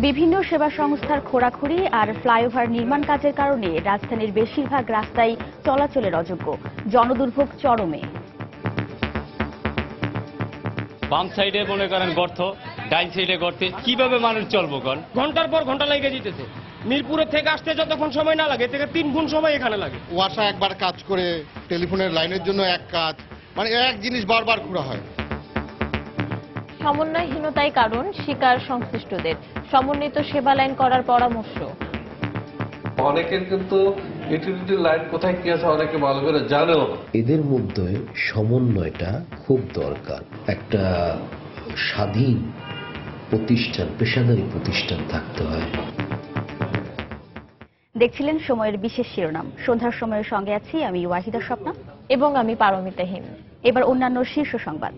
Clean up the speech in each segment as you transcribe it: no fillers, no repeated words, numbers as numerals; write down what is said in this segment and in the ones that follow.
বিভিন্ন সেবা সংস্থার খোঁড়াখুড়ি আর ফ্লাইওভার নির্মাণ কাজের কারণে রাজধানীর বেশিরভাগ রাস্তাই চলাচলের অযোগ্য, জনদুর্ভোগ চরমে। বাম সাইডে মনে করেন গর্ত, ডাইন সাইডে গর্তে, কিভাবে মানুষ চলবো? ঘন্টার পর ঘন্টা লেগে যেতেছে। মিরপুরের থেকে আসতে যতক্ষণ সময় না লাগে থেকে 3 গুণ সময় এখানে লাগে। ওয়াসা একবার কাজ করে, টেলিফোনের লাইনের জন্য এক কাজ, মানে এক জিনিস বারবার খোঁড়া হয়। সমন্বয়হীনতাই কারণ, শিকার সংশ্লিষ্টদের। সমন্বিত সেবা লাইন করার পরামর্শ। অনেকের কিন্তু ইউটিলিটি লাইন কোথায় কি আছে অনেকে ভালো করে জানেও। এদের মধ্যে সমন্বয়টা খুব দরকার। একটা স্বাধীন প্রতিষ্ঠান, পেশাদারী প্রতিষ্ঠান থাকতে হয়। দেখছিলেন সময়ের বিশেষ শিরোনাম। সন্ধ্যার সময়ের সঙ্গে আছি আমি ওয়াহিদা স্বপ্না এবং আমি পারমিতা হিম। এবার অন্যান্য শীর্ষ সংবাদ।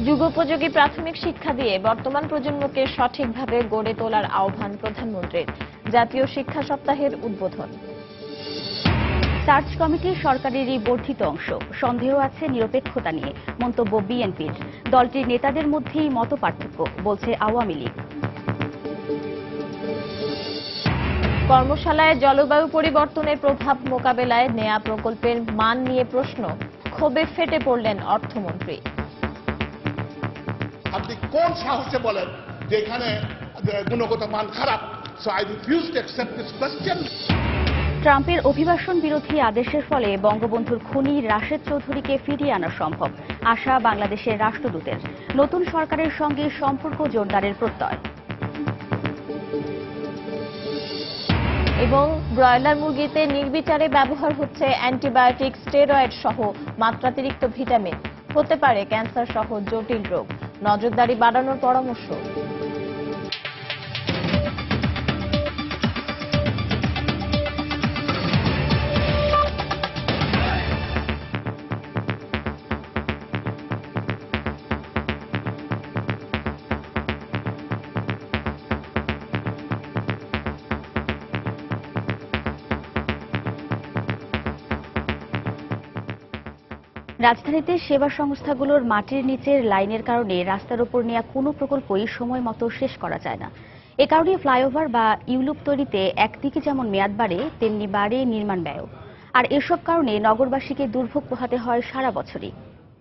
যুগোপযোগী প্রাথমিক শিক্ষা দিয়ে বর্তমান প্রজন্মকে সঠিকভাবে গড়ে তোলার আহ্বান প্রধানমন্ত্রীর। জাতীয় শিক্ষা সপ্তাহের উদ্বোধন। সার্চ কমিটির সরকারেরই বর্ধিত অংশ, সন্দেহ আছে নিরপেক্ষতা নিয়ে, মন্তব্য বিএনপির। দলটির নেতাদের মধ্যেই মতপার্থক্য, বলছে আওয়ামী লীগ। কর্মশালায় জলবায়ু পরিবর্তনের প্রভাব মোকাবেলায় নেয়া প্রকল্পের মান নিয়ে প্রশ্ন, ক্ষোভে ফেটে পড়লেন অর্থমন্ত্রী। আপনি কোন সাহসে বলেন যে এখানে গুণগত মান খারাপ? So I refuse to accept this question. ট্রাম্পের অভিবাসন বিরোধী আদেশের ফলে বঙ্গবন্ধুর খুনি রাশেদ চৌধুরীকে ফিরিয়ে আনা সম্ভব, আশা বাংলাদেশের রাষ্ট্রদূতের। নতুন সরকারের সঙ্গে সম্পর্ক জোরদারের প্রত্যয়। এবং ব্রয়লার মুরগিতে নির্বিচারে ব্যবহার হচ্ছে অ্যান্টিবায়োটিক, স্টেরয়েড সহ মাত্রাতিরিক্ত ভিটামিন। হতে পারে ক্যান্সার সহ জটিল রোগ, নজরদারি বাড়ানোর পরামর্শ। রাজধানীতে সেবা সংস্থাগুলোর মাটির নিচের লাইনের কারণে রাস্তার উপর নেওয়া কোনো প্রকল্পই সময় মতো শেষ করা যায় না। এ কারণে ফ্লাইওভার বা ইউলুপ তৈরিতে একদিকে যেমন মেয়াদ বাড়ে, তেমনি বাড়ে নির্মাণ ব্যয়। আর এসব কারণে নগরবাসীকে দুর্ভোগ পোহাতে হয় সারা বছরই।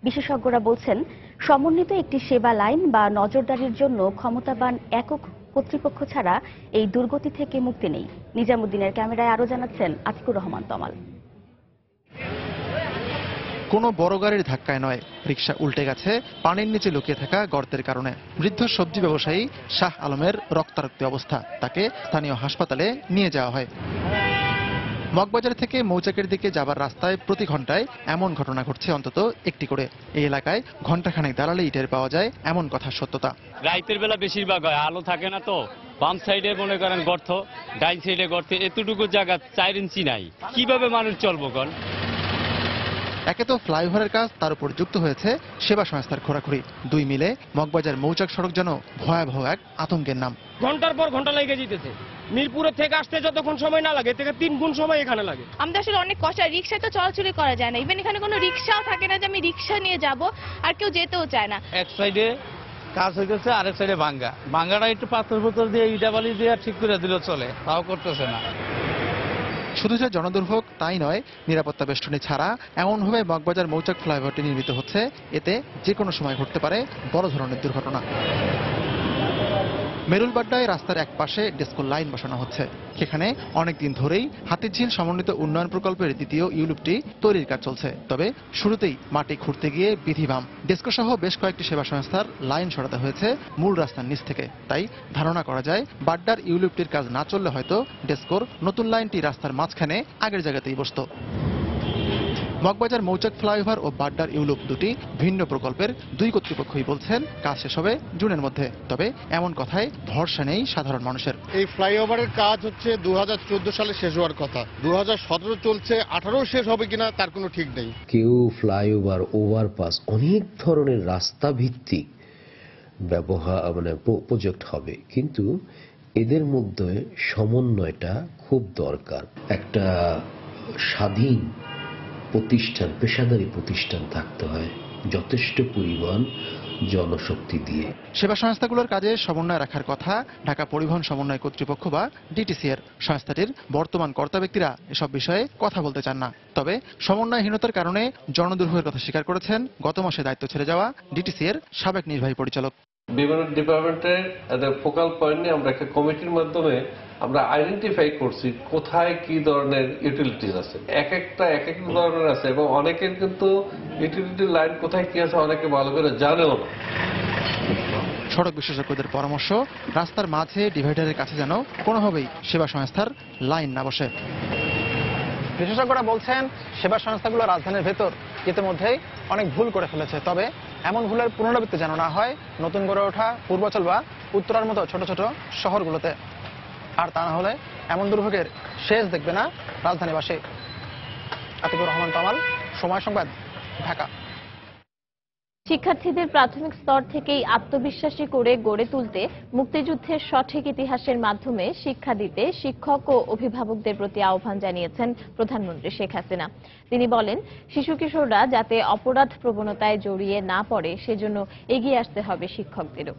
বিশেষজ্ঞরা বলছেন, সমন্বিত একটি সেবা লাইন বা নজরদারির জন্য ক্ষমতাবান একক কর্তৃপক্ষ ছাড়া এই দুর্গতি থেকে মুক্তি নেই। নিজামুদ্দিনের ক্যামেরায় আরও জানাচ্ছেন আতিকুর রহমান তমাল। কোনো বড় গাড়ির ধাক্কায় নয়, রিকশা উল্টে গেছে পানির নিচে লুকিয়ে থাকা গর্তের কারণে। বৃদ্ধ সবজি ব্যবসায়ী শাহ আলমের রক্তারক্ত অবস্থা, তাকে স্থানীয় হাসপাতালে নিয়ে যাওয়া হয়। মগবাজার থেকে মৌচাকের দিকে যাবার রাস্তায় প্রতি ঘন্টায় এমন ঘটনা ঘটছে অন্তত একটি করে। এই এলাকায় ঘণ্টাখানেক দাঁড়ালেই টের পাওয়া যায় এমন কথার সত্যতা। রাতের বেলা বেশিরভাগ হয়, আলো থাকে না তো। বাম সাইডে মনে করেন গর্ত, ডাইন সাইডে গর্তে, এতটুকু জায়গা 4 ইঞ্চি নাই, কিভাবে মানুষ চলবো? একে তো ফ্লাইওভারের কাজ, তার উপর যুক্ত হয়েছে সেবা সংস্থার খোঁড়াখুড়ি। দুই মিলে মগবাজার মৌচাক সড়ক যেন ভয়াবহ এক আতঙ্কের নাম। ঘন্টার পর ঘন্টা লেগে যেতেছে। মিরপুরের থেকে আসতে যতক্ষণ সময় না লাগে থেকে 3 গুণ সময় এখানে লাগে। আমাদের আসলে অনেক কষ্ট, রিক্সায় তো চলাচলই করা যায় না। ইভেন এখানে কোনো রিক্সাও থাকে না যে আমি রিক্সা নিয়ে যাব, আর কেউ যেতেও চায় না। এক সাইডে কাজ হইতেছে, আরেক সাইডে ভাঙ্গাটা একটু পাথর পুতর দিয়ে ইটা বালি দিয়ে ঠিক করে দিলেও চলে, তাও করতেছে না। শুধু যে জনদুর্ভোগ তাই নয়, নিরাপত্তা বেষ্টনী ছাড়া এমনভাবে মগবাজার মৌচাক ফ্লাইওভারটি নির্মিত হচ্ছে, এতে যে কোনো সময় ঘটতে পারে বড় ধরনের দুর্ঘটনা। মেরুলবাড্ডায় রাস্তার এক পাশে ডেস্কো লাইন বসানো হচ্ছে। সেখানে অনেকদিন ধরেই হাতিঝিল সমন্বিত উন্নয়ন প্রকল্পের দ্বিতীয় ইউলুপটি তৈরির কাজ চলছে। তবে শুরুতেই মাটি খুঁড়তে গিয়ে বিধিবাম, ডেস্কো সহ বেশ কয়েকটি সেবা সংস্থার লাইন সরাতে হয়েছে মূল রাস্তার নিচ থেকে। তাই ধারণা করা যায়, বাড্ডার ইউলুপটির কাজ না চললে হয়তো ডেস্কোর নতুন লাইনটি রাস্তার মাঝখানে আগের জায়গাতেই বসত। মগবাজার মৌচাক ফ্লাইওভার ও বাড্ডার ইউলুপ দুটি ভিন্ন প্রকল্পের। দুই কর্তৃপক্ষই বলছেন কাজ শেষ হবে জুনের মধ্যে। তবে এমন কথায় ভরসা নেই সাধারণ মানুষের। এই ফ্লাইওভারের কাজ হচ্ছে 2014 সালে শেষ হওয়ার কথা, 2017 চলছে, 18 শেষ হবে কিনা তার কোনো ঠিক নেই। কেউ ফ্লাইওভার, ওভারপাস, অনেক ধরনের রাস্তা ভিত্তিক ব্যবহার প্রজেক্ট হবে, কিন্তু এদের মধ্যে সমন্বয়টা খুব দরকার। একটা স্বাধীন প্রতিষ্ঠান, পেশাদারী প্রতিষ্ঠান থাকতে হয়, যথেষ্ট পরিমাণ জনশক্তি দিয়ে। সেবা সংস্থাগুলোর কাজে সমন্বয় রাখার কথা ঢাকা পরিবহন সমন্বয় কর্তৃপক্ষ বা ডিটিসি এর। সংস্থাটির বর্তমান কর্তা ব্যক্তিরা এসব বিষয়ে কথা বলতে চান না। তবে সমন্বয়হীনতার কারণে জনদুর্ভোগের কথা স্বীকার করেছেন গত মাসে দায়িত্ব ছেড়ে যাওয়া ডিটিসি এর সাবেক নির্বাহী পরিচালক। বিভিন্ন ডিপার্টমেন্টের ফোকাল পয়েন্ট নিয়ে আমরা একটা কমিটির মাধ্যমে আমরা আইডেন্টিফাই করছি কোথায় কি ধরনের ইউটিলিটিস আছে। এক একটা ধরনের আছে এবং অনেকের কিন্তু ইউটিলিটি লাইন কোথায় কি আছে অনেকে ভালো করে জানেও না। সড়ক বিশেষজ্ঞদের পরামর্শ, রাস্তার মাঝে ডিভাইডারের কাছে যেন কোনোভাবেই সেবা সংস্থার লাইন না বসে। বিশেষজ্ঞরা বলছেন সেবা সংস্থাগুলো রাজধানীর ভেতর ইতিমধ্যেই অনেক ভুল করে ফেলেছে। তবে এমন ভুলের পুনরাবৃত্তি যেন না হয় নতুন গড়ে ওঠা পূর্বাঞ্চল বা উত্তরার মতো ছোট ছোট শহরগুলোতে। আর তা না হলে এমন দুর্ভোগের শেষ দেখবে না রাজধানীবাসী। আতিকুর রহমান তামাল, সময় সংবাদ, ঢাকা। শিক্ষার্থীদের প্রাথমিক স্তর থেকেই আত্মবিশ্বাসী করে গড়ে তুলতে মুক্তিযুদ্ধের সঠিক ইতিহাসের মাধ্যমে শিক্ষা দিতে শিক্ষক ও অভিভাবকদের প্রতি আহ্বান জানিয়েছেন প্রধানমন্ত্রী শেখ হাসিনা। তিনি বলেন, শিশু কিশোররা যাতে অপরাধ প্রবণতায় জড়িয়ে না পড়ে সেজন্য এগিয়ে আসতে হবে শিক্ষকদেরও।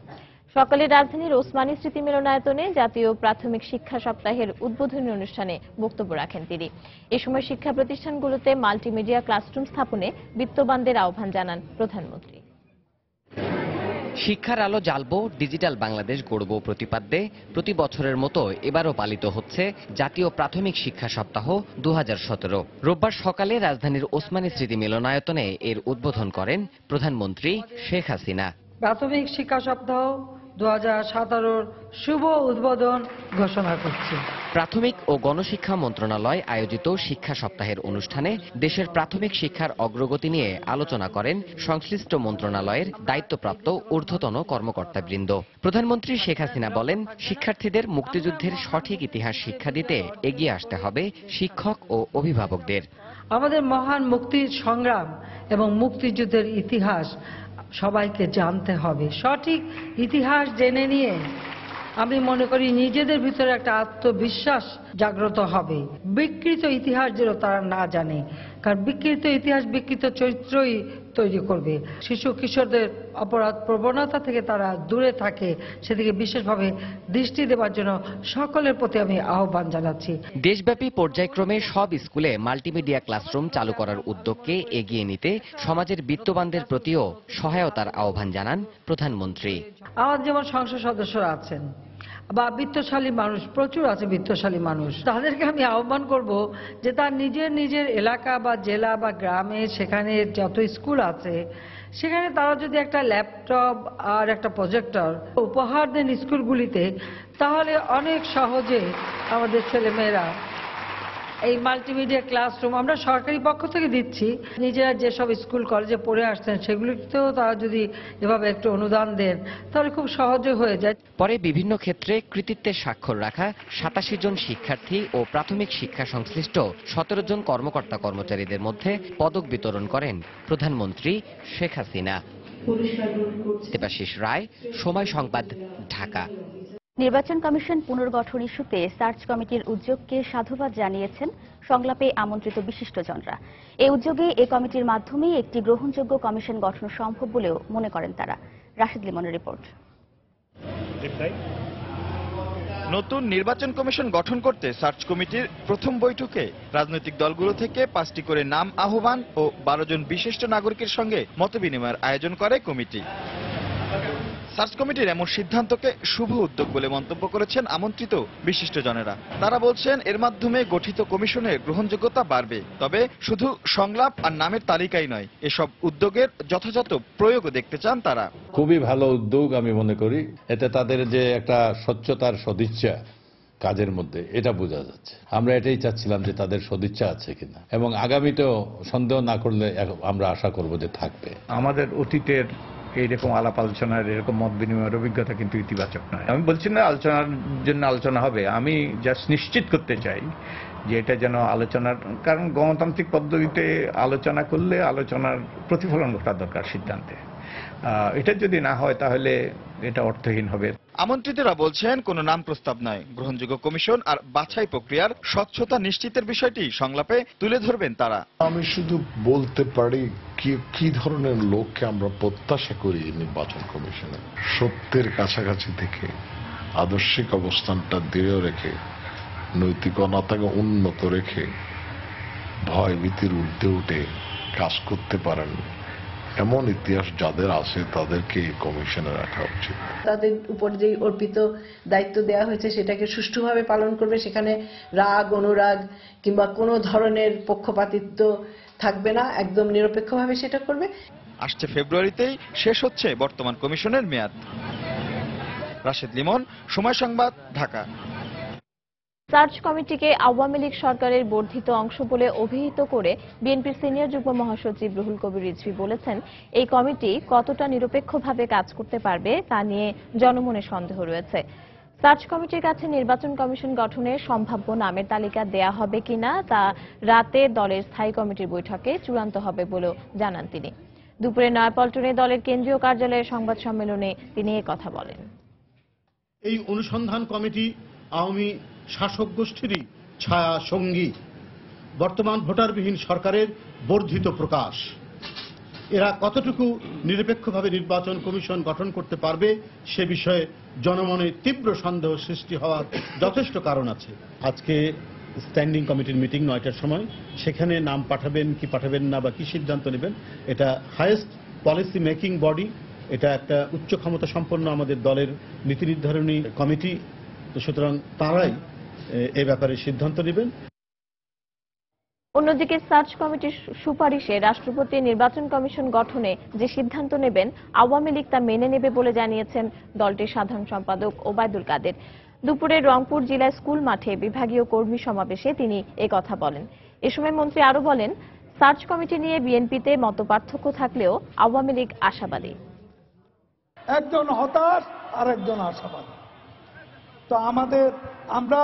সকালে রাজধানীর ওসমানী স্মৃতি মিলনায়তনে জাতীয় প্রাথমিক শিক্ষা সপ্তাহের উদ্বোধনী অনুষ্ঠানে বক্তব্য রাখেন তিনি। এ সময় শিক্ষা প্রতিষ্ঠানগুলোতে মাল্টিমিডিয়া ক্লাসরুম স্থাপনে বিত্তবানদের আহ্বান জানান প্রধানমন্ত্রী। শিক্ষার আলো জ্বালবো, ডিজিটাল বাংলাদেশ গড়ব প্রতিপাদ্যে প্রতি বছরের মতো এবারও পালিত হচ্ছে জাতীয় প্রাথমিক শিক্ষা সপ্তাহ 2017। রোববার সকালে রাজধানীর ওসমানী স্মৃতি মিলনায়তনে এর উদ্বোধন করেন প্রধানমন্ত্রী শেখ হাসিনা। প্রাথমিক শিক্ষা সপ্তাহ 2017 শুভ উদ্বোধন ঘোষণা করছি। প্রাথমিক ও গণশিক্ষা মন্ত্রণালয় আয়োজিত শিক্ষা সপ্তাহের অনুষ্ঠানে দেশের প্রাথমিক শিক্ষার অগ্রগতি নিয়ে আলোচনা করেন সংশ্লিষ্ট মন্ত্রণালয়ের দায়িত্বপ্রাপ্ত ঊর্ধ্বতন কর্মকর্তাবৃন্দ। প্রধানমন্ত্রী শেখ হাসিনা বলেন, শিক্ষার্থীদের মুক্তিযুদ্ধের সঠিক ইতিহাস শিক্ষা দিতে এগিয়ে আসতে হবে শিক্ষক ও অভিভাবকদের। আমাদের মহান মুক্তির সংগ্রাম এবং মুক্তিযুদ্ধের ইতিহাস সবাইকে জানতে হবে। সঠিক ইতিহাস জেনে নিয়ে আমি মনে করি নিজেদের ভিতরে একটা আত্মবিশ্বাস জাগ্রত হবে। বিকৃত ইতিহাস যেন তারা না জানে, কারণ বিকৃত ইতিহাস বিকৃত চরিত্রই তৈরি করবে। শিশু কিশোরদের অপরাধ প্রবণতা থেকে তারা দূরে থাকে, সেদিকে বিশেষভাবে দৃষ্টি দেওয়ার জন্য সকলের প্রতি আমি আহ্বান জানাচ্ছি। দেশব্যাপী পর্যায়ক্রমে সব স্কুলে মাল্টিমিডিয়া ক্লাসরুম চালু করার উদ্যোগকে এগিয়ে নিতে সমাজের বিত্তবানদের প্রতিও সহায়তার আহ্বান জানান প্রধানমন্ত্রী। আমার যেমন সংসদ সদস্যরা আছেন বা বিত্তশালী মানুষ প্রচুর আছে, বিত্তশালী মানুষ, তাদেরকে আমি আহ্বান করব যে তার নিজের এলাকা বা জেলা বা গ্রামে সেখানে যত স্কুল আছে সেখানে তারা যদি একটা ল্যাপটপ আর একটা প্রজেক্টর উপহার দেন স্কুলগুলিতে, তাহলে অনেক সহজে আমাদের ছেলেমেয়েরা এই মাল্টিমিডিয়া ক্লাসরুম আমরা সরকারি পক্ষ থেকে দিচ্ছি, নিজেরা যেসব স্কুল কলেজে পড়ে আসছেন সেগুলিতেও তারা যদি এভাবে একটু অনুদান দেন তাহলে খুব সহজে হয়ে যায়। পরে বিভিন্ন ক্ষেত্রে কৃতিত্বের স্বাক্ষর রাখা 87 জন শিক্ষার্থী ও প্রাথমিক শিক্ষা সংশ্লিষ্ট 17 জন কর্মকর্তা কর্মচারীদের মধ্যে পদক বিতরণ করেন প্রধানমন্ত্রী শেখ হাসিনা। দেবাশিস রায়, সময় সংবাদ, ঢাকা। নির্বাচন কমিশন পুনর্গঠন ইস্যুতে সার্চ কমিটির উদ্যোগকে সাধুবাদ জানিয়েছেন সংলাপে আমন্ত্রিত বিশিষ্টজনরা। এই উদ্যোগে এ কমিটির মাধ্যমেই একটি গ্রহণযোগ্য কমিশন গঠন সম্ভব বলেও মনে করেন তারা। রাশিদ লিমনের রিপোর্ট। নতুন নির্বাচন কমিশন গঠন করতে সার্চ কমিটির প্রথম বৈঠকে রাজনৈতিক দলগুলো থেকে 5টি করে নাম আহ্বান ও 12 জন বিশিষ্ট নাগরিকের সঙ্গে মতবিনিময়ের আয়োজন করে কমিটি। সার্চ কমিটির এমন সিদ্ধান্তকে শুভ উদ্যোগ বলে মন্তব্য করেছেন আমন্ত্রিত বিশিষ্টজনেরা। তারা বলছেন এর মাধ্যমে গঠিত কমিশনের গ্রহণযোগ্যতা বাড়বে। তবে শুধু সংলাপ আর নামের তালিকাই নয়, এসব উদ্যোগের যথাযথ প্রয়োগও দেখতে চান তারা। খুবই ভালো উদ্যোগ আমি মনে করি। এতে তাদের যে একটা স্বচ্ছতার সদিচ্ছা কাজের মধ্যে, এটা বোঝা যাচ্ছে। আমরা এটাই চাচ্ছিলাম যে তাদের সদিচ্ছা আছে কিনা, এবং আগামীতেও সন্দেহ না করলে আমরা আশা করব যে থাকবে। আমাদের অতীতের এইরকম আলাপ আলোচনার এরকম মত বিনিময়ের অভিজ্ঞতা কিন্তু ইতিবাচক নয়। আমি বলছি না আলোচনার জন্য আলোচনা হবে, আমি জাস্ট নিশ্চিত করতে চাই যে এটা যেন আলোচনার, কারণ গণতান্ত্রিক পদ্ধতিতে আলোচনা করলে আলোচনার প্রতিফলন ঘটা দরকার সিদ্ধান্তে। এটা যদি না হয় তাহলে এটা অর্থহীন হবে। আমন্ত্রিতরা বলছেন কোনো নাম প্রস্তাব নয়, গ্রহণযোগ্য কমিশন আর বাছাই প্রক্রিয়ার স্বচ্ছতা নিশ্চিতের বিষয়টি সংলাপে তুলে ধরবেন তারা। আমি শুধু বলতে পারি কি ধরনের লোককে আমরা প্রত্যাশা করি নির্বাচন কমিশনে? সত্যের কাছাকাছি থেকে আদর্শিক অবস্থানটা দৃঢ় রেখে নৈতিকতাকে উন্নত রেখে ভয় ভীতির ঊর্ধ্বে উঠে কাজ করতে পারেন এমন ইতিহাস যাদের আছে তাদেরকে এই কমিশনে রাখা উচিত। তাদের উপর যে অর্পিত দায়িত্ব দেওয়া হয়েছে সেটাকে সুষ্ঠুভাবে পালন করবে, সেখানে রাগ অনুরাগ কিংবা কোনো ধরনের পক্ষপাতিত্ব থাকবে না, একদম নিরপেক্ষভাবে সেটা করবে। আসছে ফেব্রুয়ারিতেই শেষ হচ্ছে বর্তমান কমিশনের মেয়াদ। রাশেদ লিমন, সময় সংবাদ, ঢাকা। সার্চ কমিটিকে আওয়ামী লীগ সরকারের বর্ধিত অংশ বলে অভিহিত করে বিএনপির সিনিয়র যুগ্ম মহাসচিব রুহুল কবির রিজভী বলেছেন, এই কমিটি কতটা নিরপেক্ষভাবে কাজ করতে পারবে তা নিয়ে জনমনে সন্দেহ রয়েছে। সার্চ কমিটির কাছে নির্বাচন কমিশন গঠনের সম্ভাব্য নামের তালিকা দেয়া হবে কিনা তা রাতে দলের স্থায়ী কমিটির বৈঠকে চূড়ান্ত হবে বলেও জানান তিনি। দুপুরে নয়াপল্টনে দলের কেন্দ্রীয় কার্যালয়ের সংবাদ সম্মেলনে তিনি কথা বলেন। এই অনুসন্ধান কমিটি আওয়ামী শাসক গোষ্ঠীরই ছায়া সঙ্গী, বর্তমান ভোটারবিহীন সরকারের বর্ধিত প্রকাশ। এরা কতটুকু নিরপেক্ষভাবে নির্বাচন কমিশন গঠন করতে পারবে সে বিষয়ে জনমনে তীব্র সন্দেহ সৃষ্টি হওয়ার যথেষ্ট কারণ আছে। আজকে স্ট্যান্ডিং কমিটির মিটিং 9টার সময়, সেখানে নাম পাঠাবেন কি পাঠাবেন না বা কি সিদ্ধান্ত নেবেন এটা হাইয়েস্ট পলিসি মেকিং বডি, এটা একটা উচ্চ ক্ষমতা সম্পন্ন আমাদের দলের নীতি নির্ধারণী কমিটি, সুতরাং তারাই এ ব্যাপারে সিদ্ধান্ত নেবেন। অন্যদিকে সার্চ কমিটির সুপারিশে রাষ্ট্রপতি নির্বাচন কমিশন গঠনে যে সিদ্ধান্ত নেবেন আওয়ামী লীগ তা মেনে নেবে বলে জানিয়েছেন দলটির সাধারণ সম্পাদক ওবায়দুল কাদের। দুপুরে রংপুর জেলা স্কুল মাঠে বিভাগীয় কর্মী সমাবেশে তিনি কথা বলেন। এ সময় মন্ত্রী আরো বলেন, সার্চ কমিটি নিয়ে বিএনপিতে মতপার্থক্য থাকলেও আওয়ামী লীগ আশাবাদী। একজন হতাশ আর একজন আশাবাদী। তো আমরা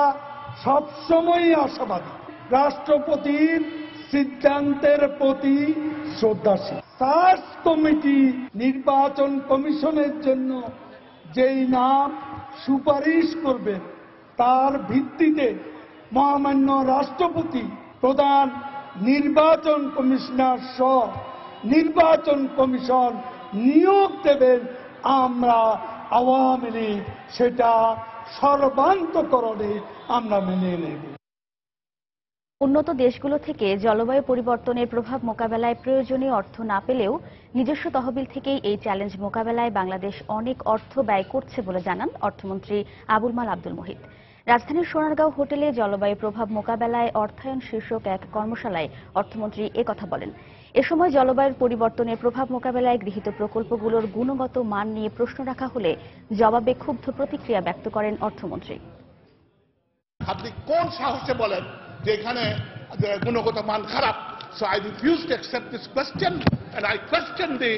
সবসময়ই আশাবাদী, রাষ্ট্রপতির সিদ্ধান্তের প্রতি শ্রদ্ধাশীল। সার্চ কমিটি নির্বাচন কমিশনের জন্য যেই নাম সুপারিশ করবেন তার ভিত্তিতে মহামান্য রাষ্ট্রপতি প্রধান নির্বাচন কমিশনার সহ নির্বাচন কমিশন নিয়োগ দেবেন। আমরা আওয়ামী লীগ সেটা সর্বান্তকরণে আমরা মেনে নেব। উন্নত দেশগুলো থেকে জলবায়ু পরিবর্তনের প্রভাব মোকাবেলায় প্রয়োজনীয় অর্থ না পেলেও নিজস্ব তহবিল থেকেই এই চ্যালেঞ্জ মোকাবেলায় বাংলাদেশ অনেক অর্থ ব্যয় করছে বলে জানান অর্থমন্ত্রী আবুল মাল আব্দুল মুহিত। রাজধানীর সোনারগাঁও হোটেলে জলবায়ু প্রভাব মোকাবেলায় অর্থায়ন শীর্ষক এক কর্মশালায় অর্থমন্ত্রী একথা বলেন। এ সময় জলবায়ুর পরিবর্তনের প্রভাব মোকাবেলায় গৃহীত প্রকল্পগুলোর গুণগত মান নিয়ে প্রশ্ন রাখা হলে জবাবে ক্ষুব্ধ প্রতিক্রিয়া ব্যক্ত করেন অর্থমন্ত্রী। আপনি কোন সাহসে বলেন যে এখানে গুণগত মান খারাপ? So I refuse to accept this question and I question the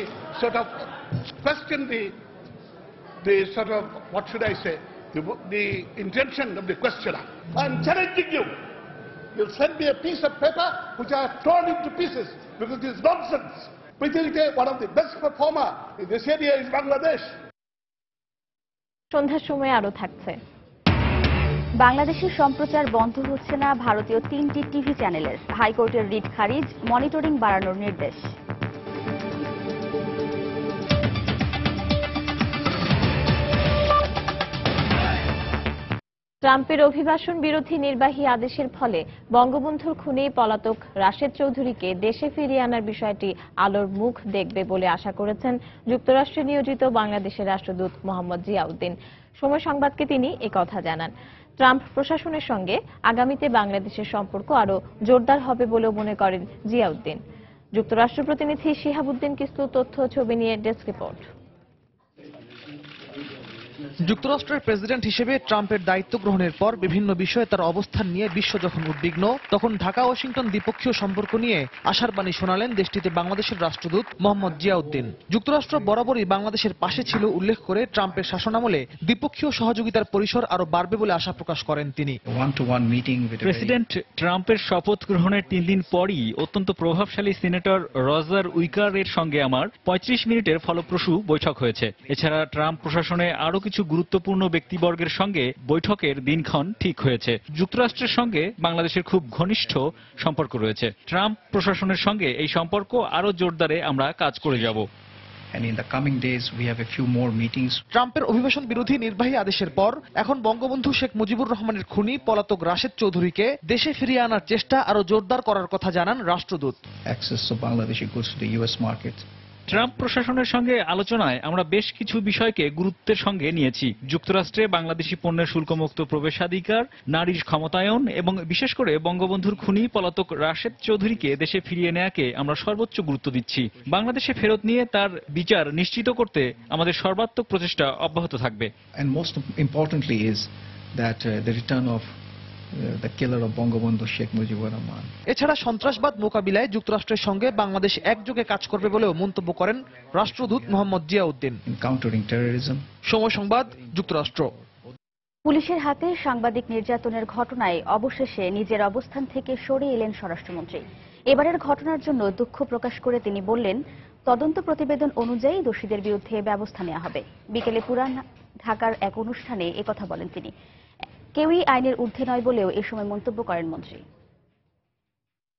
what should I say, the intention of the questioner. I'm challenging you. You'll send me a piece of paper which I have torn into pieces because it is nonsense. Prithivi, one of the best performer in this area is Bangladesh. সন্ধ্যার সময় আরো থাকছে। বাংলাদেশের সম্প্রচার বন্ধ হচ্ছে না ভারতীয় 3টি টিভি চ্যানেলের। হাইকোর্টের রিট খারিজ, মনিটরিং বাড়ানোর নির্দেশ। ট্রাম্পের অভিবাসন বিরোধী নির্বাহী আদেশের ফলে বঙ্গবন্ধুর খুনে পলাতক রাশেদ চৌধুরীকে দেশে ফিরিয়ে আনার বিষয়টি আলোর মুখ দেখবে বলে আশা করেছেন যুক্তরাষ্ট্রে নিয়োজিত বাংলাদেশের রাষ্ট্রদূত মোহাম্মদ জিয়াউদ্দিন। সময় সংবাদকে তিনি একথা জানান। ট্রাম্প প্রশাসনের সঙ্গে আগামীতে বাংলাদেশের সম্পর্ক আরো জোরদার হবে বলেও মনে করেন জিয়াউদ্দিন। যুক্তরাষ্ট্র প্রতিনিধি শিহাবুদ্দিন কিস্তু তথ্য ছবি নিয়ে ডেস্ক রিপোর্ট। যুক্তরাষ্ট্রের প্রেসিডেন্ট হিসেবে ট্রাম্পের দায়িত্ব গ্রহণের পর বিভিন্ন বিষয়ে তার অবস্থান নিয়ে বিশ্ব যখন উদ্বিগ্ন, তখন ঢাকা ওয়াশিংটন দ্বিপক্ষীয় সম্পর্ক নিয়ে আশার বাণী শোনালেন দেশটিতে বাংলাদেশের রাষ্ট্রদূত মোহাম্মদ জিয়াউদ্দিন। যুক্তরাষ্ট্র বরাবরই বাংলাদেশের পাশে ছিল উল্লেখ করে ট্রাম্পের শাসনামলে দ্বিপক্ষীয় সহযোগিতার পরিসর আরো বাড়বে বলে আশা প্রকাশ করেন তিনি। প্রেসিডেন্ট ট্রাম্পের শপথ গ্রহণের 3 দিন পরই অত্যন্ত প্রভাবশালী সিনেটর রজার উইকারের সঙ্গে আমার 35 মিনিটের ফলপ্রসূ বৈঠক হয়েছে। এছাড়া ট্রাম্প প্রশাসনে আরো কিছু গুরুত্বপূর্ণ ব্যক্তিবর্গের সঙ্গে বৈঠকের দিনক্ষণ ঠিক হয়েছে। যুক্তরাষ্ট্রের সঙ্গে বাংলাদেশের খুব ঘনিষ্ঠ সম্পর্ক রয়েছে। ট্রাম্প প্রশাসনের সঙ্গে এই সম্পর্ক আরো জোরদারে আমরা কাজ করে যাব। ট্রাম্পের অভিবাসন বিরোধী নির্বাহী আদেশের পর এখন বঙ্গবন্ধু শেখ মুজিবুর রহমানের খুনি পলাতক রাশেদ চৌধুরীকে দেশে ফিরিয়ে আনার চেষ্টা আরো জোরদার করার কথা জানান রাষ্ট্রদূত। ট্রাম্প প্রশাসনের সঙ্গে আলোচনায় আমরা বেশ কিছু বিষয়কে গুরুত্বের সঙ্গে নিয়েছি। যুক্তরাষ্ট্রে বাংলাদেশি পণ্যের শুল্কমুক্ত প্রবেশাধিকার, নারীর ক্ষমতায়ন এবং বিশেষ করে বঙ্গবন্ধুর খুনি পলাতক রাশেদ চৌধুরীকে দেশে ফিরিয়ে নেওয়াকে আমরা সর্বোচ্চ গুরুত্ব দিচ্ছি। বাংলাদেশে ফেরত নিয়ে তার বিচার নিশ্চিত করতে আমাদের সর্বাত্মক প্রচেষ্টা অব্যাহত থাকবে। এছাড়া সন্ত্রাসবাদ মোকাবিলায় যুক্তরাষ্ট্রের সঙ্গে বাংলাদেশ একযোগে কাজ করবে বলেও মন্তব্য করেন রাষ্ট্রদূত মোহাম্মদ জিয়াউদ্দিন। সময় সংবাদ, যুক্তরাষ্ট্র। পুলিশের হাতে সাংবাদিক নির্যাতনের ঘটনায় অবশেষে নিজের অবস্থান থেকে সরে এলেন স্বরাষ্ট্রমন্ত্রী। এবারের ঘটনার জন্য দুঃখ প্রকাশ করে তিনি বললেন, তদন্ত প্রতিবেদন অনুযায়ী দোষীদের বিরুদ্ধে ব্যবস্থা নেওয়া হবে। বিকেলে পুরান ঢাকার এক অনুষ্ঠানে একথা বলেন তিনি। কেউই আইনের ঊর্ধ্বে নয় বলেও এ সময় মন্তব্য করেন মন্ত্রী।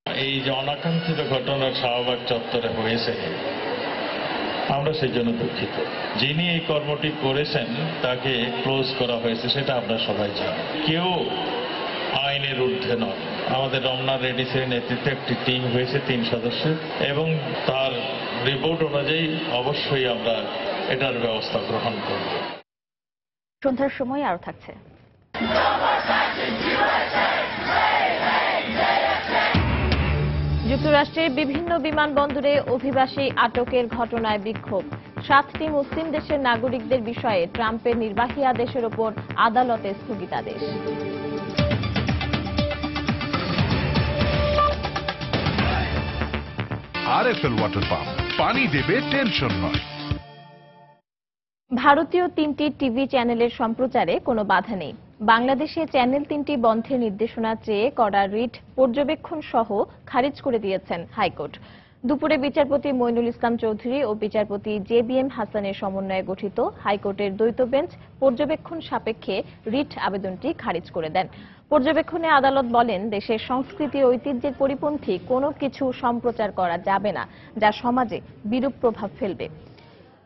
এই যে অনাকাঙ্ক্ষিত ঘটনা শাহবাগ চত্বরে হয়েছে, আমরা সেই জন্য দুঃখিত। যিনি এই কর্মটি করেছেন তাকে ক্লোজ করা হয়েছে, সেটা আমরা সবাই জানি। কেউ আইনের ঊর্ধ্বে নয়। আমাদের রমনা রেডিসের নেতৃত্বে একটি টিম হয়েছে 3 সদস্যের, এবং তার রিপোর্ট অনুযায়ী অবশ্যই আমরা এটার ব্যবস্থা গ্রহণ করব। সন্ধ্যার সময় আরো থাকছে। যুক্তরাষ্ট্রের বিভিন্ন বিমানবন্দরে অভিবাসী আটকের ঘটনায় বিক্ষোভ। 7টি মুসলিম দেশের নাগরিকদের বিষয়ে ট্রাম্পের নির্বাহী আদেশের ওপর আদালতে স্থগিতাদেশ। আরএফএল ওয়াটার পাম্প, পানি দেবে টেনশন নয়। ভারতীয় 3টি টিভি চ্যানেলের সম্প্রচারে কোনো বাধা নেই। বাংলাদেশে চ্যানেল 3টি বন্ধের নির্দেশনা চেয়ে করা রিট পর্যবেক্ষণ সহ খারিজ করে দিয়েছেন হাইকোর্ট। দুপুরে বিচারপতি মইনুল ইসলাম চৌধুরী ও বিচারপতি JBM হাসানের সমন্বয়ে গঠিত হাইকোর্টের দ্বৈত বেঞ্চ পর্যবেক্ষণ সাপেক্ষে রিট আবেদনটি খারিজ করে দেন। পর্যবেক্ষণে আদালত বলেন, দেশের সংস্কৃতি ও ঐতিহ্যের পরিপন্থী কোনো কিছু সম্প্রচার করা যাবে না যা সমাজে বিরূপ প্রভাব ফেলবে।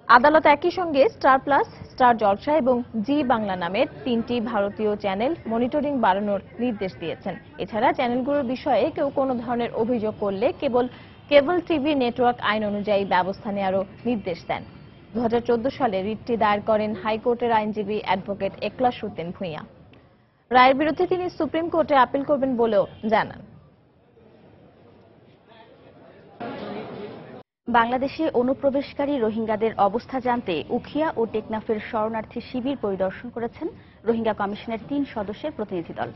আদালত একই সঙ্গে স্টার প্লাস, স্টার জলসা এবং জি বাংলা নামের 3টি ভারতীয় চ্যানেল মনিটরিং বাড়ানোর নির্দেশ দিয়েছেন। এছাড়া চ্যানেলগুলোর বিষয়ে কেউ কোনো ধরনের অভিযোগ করলে কেবল টিভি নেটওয়ার্ক আইন অনুযায়ী ব্যবস্থা নেওয়ারও নির্দেশ দেন। 2014 সালে রিটটি দায়ের করেন হাইকোর্টের আইনজীবী অ্যাডভোকেট একলাস উদ্দিন ভূঁইয়া। রায়ের বিরুদ্ধে তিনি সুপ্রিম কোর্টে আপিল করবেন বলেও জানান। বাংলাদেশে অনুপ্রবেশকারী রোহিঙ্গাদের অবস্থা জানতে উখিয়া ও টেকনাফের শরণার্থী শিবির পরিদর্শন করেছেন রোহিঙ্গা কমিশনের 3 সদস্যের প্রতিনিধি দল।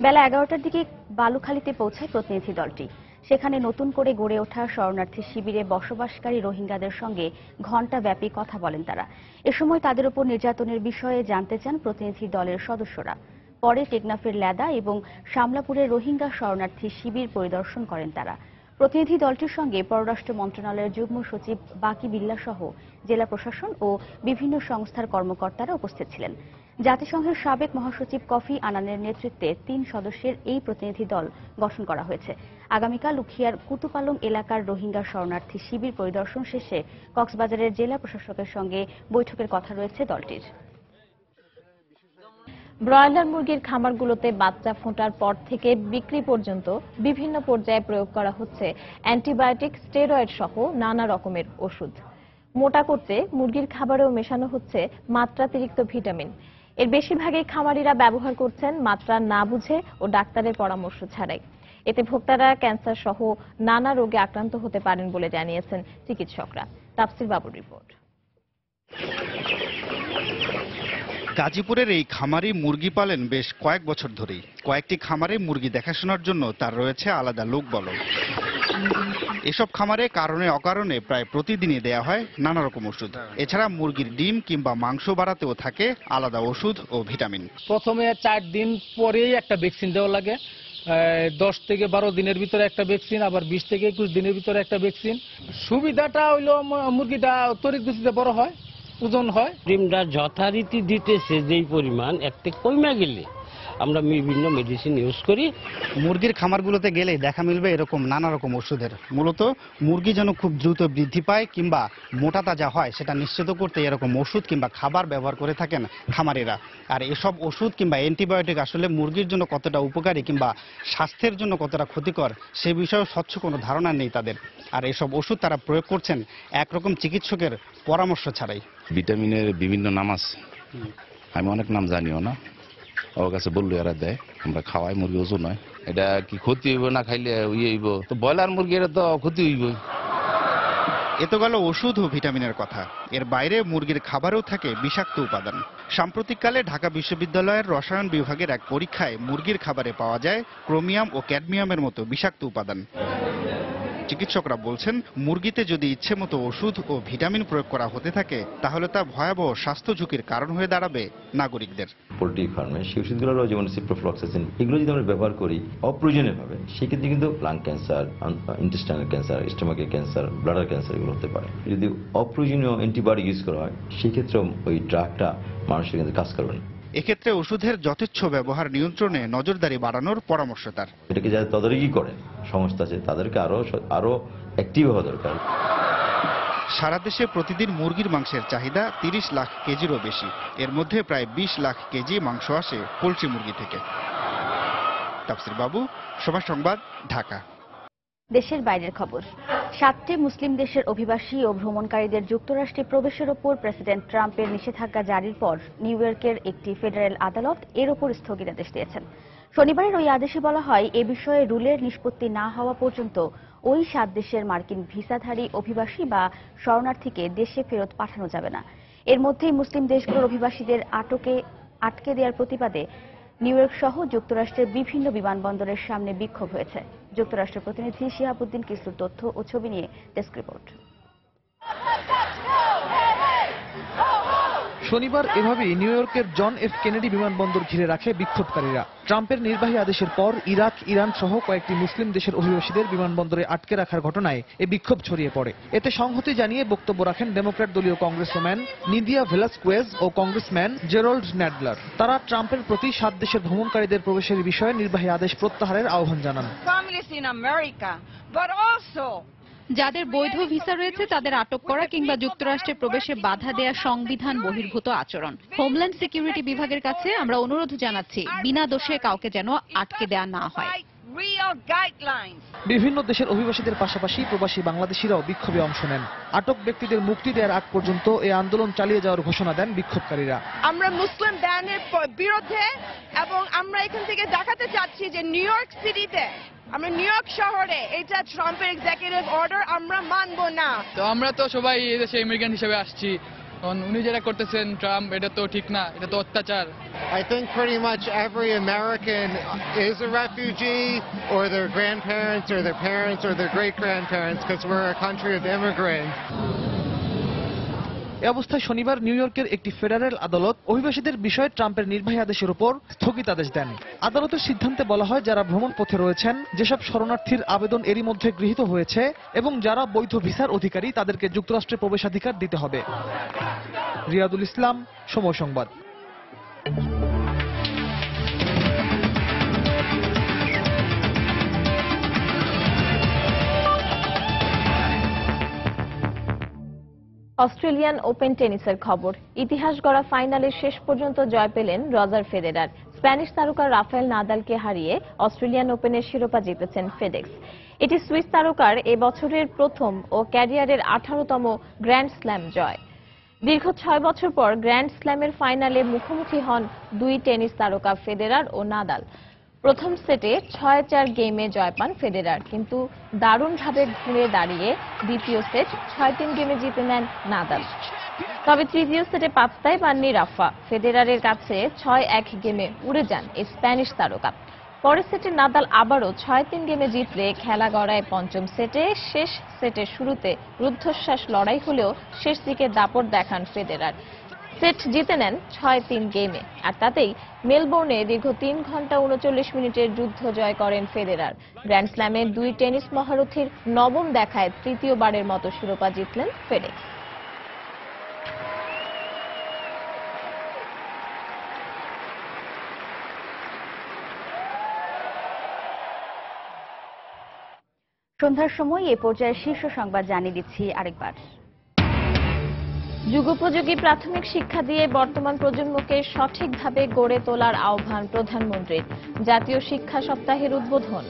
বেলা 11টার দিকে বালুখালীতে পৌঁছায় প্রতিনিধি দলটি। সেখানে নতুন করে গড়ে ওঠা শরণার্থী শিবিরে বসবাসকারী রোহিঙ্গাদের সঙ্গে ঘণ্টাব্যাপী কথা বলেন তারা। এ সময় তাদের উপর নির্যাতনের বিষয়ে জানতে চান প্রতিনিধি দলের সদস্যরা। পরে টেকনাফের ল্যাদা এবং শামলাপুরের রোহিঙ্গা শরণার্থী শিবির পরিদর্শন করেন তারা। প্রতিনিধি দলটির সঙ্গে পররাষ্ট্র মন্ত্রণালয়ের যুগ্ম সচিব বাকি বিল্লাহ সহ জেলা প্রশাসন ও বিভিন্ন সংস্থার কর্মকর্তারা উপস্থিত ছিলেন। জাতিসংঘের সাবেক মহাসচিব কফি আনানের নেতৃত্বে 3 সদস্যের এই প্রতিনিধি দল গঠন করা হয়েছে। আগামীকাল উখিয়ার কুতুপালং এলাকার রোহিঙ্গা শরণার্থী শিবির পরিদর্শন শেষে কক্সবাজারের জেলা প্রশাসকের সঙ্গে বৈঠকের কথা রয়েছে দলটির। ব্রয়লার মুরগির খামারগুলোতে বাচ্চা ফোটার পর থেকে বিক্রি পর্যন্ত বিভিন্ন পর্যায়ে প্রয়োগ করা হচ্ছে অ্যান্টিবায়োটিক, স্টেরয়েড সহ নানা রকমের ওষুধ। মোটা করতে মুরগির খাবারেও মেশানো হচ্ছে মাত্রাতিরিক্ত ভিটামিন। এর বেশিরভাগই খামারিরা ব্যবহার করছেন মাত্রা না বুঝে ও ডাক্তারের পরামর্শ ছাড়াই। এতে ভোক্তারা ক্যান্সার সহ নানা রোগে আক্রান্ত হতে পারেন বলে জানিয়েছেন চিকিৎসকরা। তাফসির বাবুর রিপোর্ট। গাজীপুরের এই খামারি মুরগি পালেন বেশ কয়েক বছর ধরেই। কয়েকটি খামারে মুরগি দেখাশোনার জন্য তার রয়েছে আলাদা লোকবল। এসব খামারে কারণে অকারণে প্রায় প্রতিদিনই দেয়া হয় নানা রকম ওষুধ। এছাড়া মুরগির ডিম কিংবা মাংস বাড়াতেও থাকে আলাদা ওষুধ ও ভিটামিন। প্রথমে 4 দিন পরেই একটা ভ্যাকসিন দেওয়া লাগে, 10 থেকে 12 দিনের ভিতরে একটা ভ্যাকসিন, আবার 20 থেকে 21 দিনের ভিতরে একটা ভ্যাকসিন। সুবিধাটা হইলো মুরগিটা তড়িৎ গতিতে বড় হয় ওজন হয়। ডিমটা যথারীতি দিতেছে যেই পরিমাণ এতে কমে গেলে আমরা বিভিন্ন মেডিসিন ইউজ করি। মুরগির খামারগুলোতে গেলে দেখা মিলবে এরকম নানা রকম ওষুধের। মূলত মুরগি যেন খুব দ্রুত বৃদ্ধি পায় কিংবা মোটা তাজা হয় সেটা নিশ্চিত করতে এরকম ওষুধ কিংবা খাবার ব্যবহার করে থাকেন খামারিরা। আর এসব ওষুধ কিংবা অ্যান্টিবায়োটিক আসলে মুরগির জন্য কতটা উপকারী কিংবা স্বাস্থ্যের জন্য কতটা ক্ষতিকর সে বিষয়ে স্বচ্ছ কোনো ধারণা নেই তাদের। আর এসব ওষুধ তারা প্রয়োগ করছেন একরকম চিকিৎসকের পরামর্শ ছাড়াই। ভিটামিনের বিভিন্ন নাম আছে, আমি অনেক নাম জানিও না, ওর কাছে বললো এরা দেয়, আমরা খাওয়াই, মুরগি ওজন হয়। এটা কি ক্ষতি হইব না খাইলে ইয়ে হইব? তো ব্রয়লার মুরগি এটা তো ক্ষতি হইব। এ তো গেল ওষুধ ও ভিটামিনের কথা। এর বাইরে মুরগির খাবারেও থাকে বিষাক্ত উপাদান। সাম্প্রতিককালে ঢাকা বিশ্ববিদ্যালয়ের রসায়ন বিভাগের এক পরীক্ষায় মুরগির খাবারে পাওয়া যায় ক্রোমিয়াম ও ক্যাডমিয়ামের মতো বিষাক্ত উপাদান। চিকিৎসকরা বলছেন মুরগিতে যদি ইচ্ছে মতো ওষুধ ও ভিটামিন প্রয়োগ করা হতে থাকে তাহলে তা ভয়াবহ স্বাস্থ্য ঝুঁকির কারণ হয়ে দাঁড়াবে নাগরিকদের। পোল্ট্রি ফার্মে সেই ওষুধগুলো যেমন সিপ্রোফ্লক্সাসিন এগুলো যদি আমরা ব্যবহার করি অপ্রয়োজনীয়ভাবে সেক্ষেত্রে কিন্তু লাং ক্যান্সার, ইন্টেস্টাইনাল ক্যান্সার, স্টোমাকের ক্যান্সার, ব্লাডার ক্যান্সার এগুলো হতে পারে। যদি অপ্রয়োজনীয় অ্যান্টিবায়োটিক ইউজ করা হয় সেক্ষেত্রে ওই ড্রাগটা মানুষের কিন্তু কাজ করবে না। এক্ষেত্রে ওষুধের যথেচ্ছ ব্যবহার নিয়ন্ত্রণে নজরদারি বাড়ানোর পরামর্শ তার। এটাকে যারা তদারকি করেন সংস্থা আছে তাদেরকে আরো অ্যাক্টিভ হওয়া দরকার। সারা দেশে প্রতিদিন মুরগির মাংসের চাহিদা 30 লাখ কেজিরও বেশি। এর মধ্যে প্রায় 20 লাখ কেজি মাংস আসে পোল্ট্রি মুরগি থেকে। তাফসির বাবু, সময় সংবাদ, ঢাকা। দেশের বাইরের খবর। 7টি মুসলিম দেশের অভিবাসী ও ভ্রমণকারীদের যুক্তরাষ্ট্রে প্রবেশের ওপর প্রেসিডেন্ট ট্রাম্পের নিষেধাজ্ঞা জারির পর নিউ ইয়র্কের একটি ফেডারেল আদালত এর ওপর স্থগিতাদেশ দিয়েছেন। শনিবারের ওই আদেশে বলা হয় এ বিষয়ে রুলের নিষ্পত্তি না হওয়া পর্যন্ত ওই 7 দেশের মার্কিন ভিসাধারী অভিবাসী বা শরণার্থীকে দেশে ফেরত পাঠানো যাবে না। এর মধ্যেই মুসলিম দেশগুলোর অভিবাসীদের আটকে দেওয়ার প্রতিবাদে নিউ ইয়র্ক সহ যুক্তরাষ্ট্রের বিভিন্ন বিমানবন্দরের সামনে বিক্ষোভ হয়েছে। যুক্তরাষ্ট্রের প্রতিনিধি শিহাবুদ্দিন কিসলুর তথ্য ও ছবি নিয়ে ডেস্ক রিপোর্ট। শনিবার এভাবেই নিউ ইয়র্কের জন এফ কেনেডি বিমানবন্দর ঘিরে রাখে বিক্ষোভকারীরা। ট্রাম্পের নির্বাহী আদেশের পর ইরাক, ইরান সহ কয়েকটি মুসলিম দেশের অভিবাসীদের বিমানবন্দরে আটকে রাখার ঘটনায় এই বিক্ষোভ ছড়িয়ে পড়ে। এতে সংহতি জানিয়ে বক্তব্য রাখেন ডেমোক্র্যাট দলীয় কংগ্রেসম্যান নিদিয়া ভেলাস্কুয়েজ ও কংগ্রেসম্যান জেরল্ড ন্যাডলার। তারা ট্রাম্পের প্রতি 7 দেশের ভ্রমণকারীদের প্রবেশের বিষয়ে নির্বাহী আদেশ প্রত্যাহারের আহ্বান জানান। যাদের বৈধ ভিসা রয়েছে তাদের আটক করা কিংবা যুক্তরাষ্ট্রে প্রবেশে বাধা দেয়া সংবিধান বহির্ভূত আচরণ। হোমল্যান্ড সিকিউরিটি বিভাগের কাছে আমরা অনুরোধ জানাচ্ছি বিনা দোষে কাউকে যেন আটকে দেয়া না হয়। বিভিন্ন দেশের অভিবাসীদের পাশাপাশি প্রবাসী বাংলাদেশিরাও বিক্ষোভে অংশ নেন। আটক ব্যক্তিদের মুক্তি দেওয়ার আগ পর্যন্ত এই আন্দোলন চালিয়ে যাওয়ার ঘোষণা দেন বিক্ষোভকারীরা। আমরা মুসলিম ব্যানের বিরুদ্ধে এবং আমরা এখান থেকে দেখাতে চাচ্ছি যে নিউ ইয়র্ক সিটিতে, আমরা নিউ ইয়র্ক শহরে এটা ট্রাম্পের এক্সিকিউটিভ অর্ডার আমরা মানব না। তো আমরা তো সবাই এই দেশে ইমিগ্রেন্ট হিসেবে আসছি, উনি যেটা করতেছেন ট্রাম্প এটা তো ঠিক না, এটা তো অত্যাচার। I think pretty much every American is a refugee or their grandparents or their parents or their great-grandparents because we're a country of immigrants. এ অবস্থায় শনিবার নিউ ইয়র্কের একটি ফেডারেল আদালত অভিবাসীদের বিষয়ে ট্রাম্পের নির্বাহী আদেশের উপর স্থগিতাদেশ দেন। আদালতের সিদ্ধান্তে বলা হয় যারা ভ্রমণ পথে রয়েছেন, যেসব শরণার্থীর আবেদন এরই মধ্যে গৃহীত হয়েছে এবং যারা বৈধ ভিসার অধিকারী তাদেরকে যুক্তরাষ্ট্রে প্রবেশাধিকার দিতে হবে। রিয়াদুল ইসলাম, সময় সংবাদ। অস্ট্রেলিয়ান ওপেন টেনিসের খবর। ইতিহাস গড়া ফাইনালে শেষ পর্যন্ত জয় পেলেন রজার ফেদেরার। স্প্যানিশ তারকা রাফায়েল নাদালকে হারিয়ে অস্ট্রেলিয়ান ওপেনের শিরোপা জিতেছেন ফেডেক্স। এটি সুইস তারকার এ বছরের প্রথম ও ক্যারিয়ারের 18তম গ্র্যান্ড স্ল্যাম জয়। দীর্ঘ 6 বছর পর গ্র্যান্ড স্ল্যামের ফাইনালে মুখোমুখি হন দুই টেনিস তারকা ফেদেরার ও নাদাল। প্রথম সেটে 6-4 গেমে জয় পান ফেদেরার, কিন্তু দারুণভাবে ঘুরে দাঁড়িয়ে দ্বিতীয় সেট 6-3 গেমে জিতে নেন নাদাল। তবে তৃতীয় সেটে পাত্তাই পাননি রাফা। ফেদেরারের কাছে 6-1 গেমে উড়ে যান এই স্প্যানিশ তারকা। পরের সেটে নাদাল আবারও 6-3 গেমে জিতলে খেলা গড়ায় পঞ্চম সেটে। শেষ সেটের শুরুতে রুদ্ধশ্বাস লড়াই হলেও শেষ দিকে দাপট দেখান ফেদেরার। সেট জিতে নেন 6-3 গেমে, আর তাতেই মেলবোর্নে দীর্ঘ 3 ঘন্টা 39 মিনিটের যুদ্ধ জয় করেন ফেদেরার। গ্র্যান্ড স্ল্যামে দুই টেনিস মহারথীর নবম দেখায় তৃতীয়বারের মতো শিরোপা জিতলেন ফেডেক্স। সন্ধ্যার সময় এ পর্যায়ে শীর্ষ সংবাদ জানিয়ে দিচ্ছি আরেকবার। যুগোপযোগী প্রাথমিক শিক্ষা দিয়ে বর্তমান প্রজন্মকে সঠিকভাবে গড়ে তোলার আহ্বান প্রধানমন্ত্রীর। জাতীয় শিক্ষা সপ্তাহের উদ্বোধন।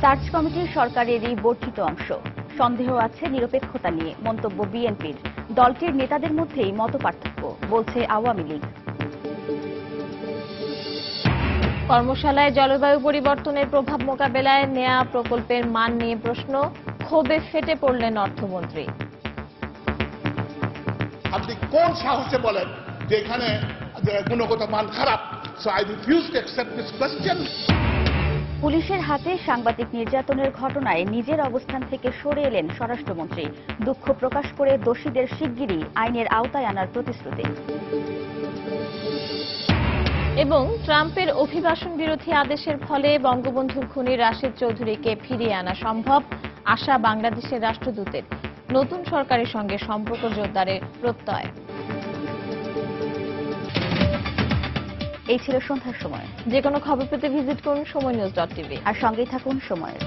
সার্চ কমিটির সরকারেরই বর্ধিত অংশ, সন্দেহ আছে নিরপেক্ষতা নিয়ে, মন্তব্য বিএনপির। দলটির নেতাদের মধ্যেই মতপার্থক্য, বলছে আওয়ামী লীগ। কর্মশালায় জলবায়ু পরিবর্তনের প্রভাব মোকাবেলায় নেয়া প্রকল্পের মান নিয়ে প্রশ্ন, ক্ষোভে ফেটে পড়লেন অর্থমন্ত্রী। আপনি কোন সাহসে বলেন যে এখানে গুণগত মান খারাপ? So I refuse to accept this question. পুলিশের হাতে সাংবাদিক নির্যাতনের ঘটনায় নিজের অবস্থান থেকে সরে এলেন স্বরাষ্ট্রমন্ত্রী। দুঃখ প্রকাশ করে দোষীদের শিগগিরই আইনের আওতায় আনার প্রতিশ্রুতি। এবং ট্রাম্পের অভিবাসন বিরোধী আদেশের ফলে বঙ্গবন্ধুর খুনি রাশেদ চৌধুরীকে ফিরিয়ে আনা সম্ভব, আশা বাংলাদেশের রাষ্ট্রদূতের। নতুন সরকারের সঙ্গে সম্পর্ক জোরদারের প্রত্যয়। এই ছিল সন্ধ্যার সময়। যে কোনো খবর পেতে ভিজিট করুন সময়নিউজ.tv আর সঙ্গেই থাকুন সময়ের।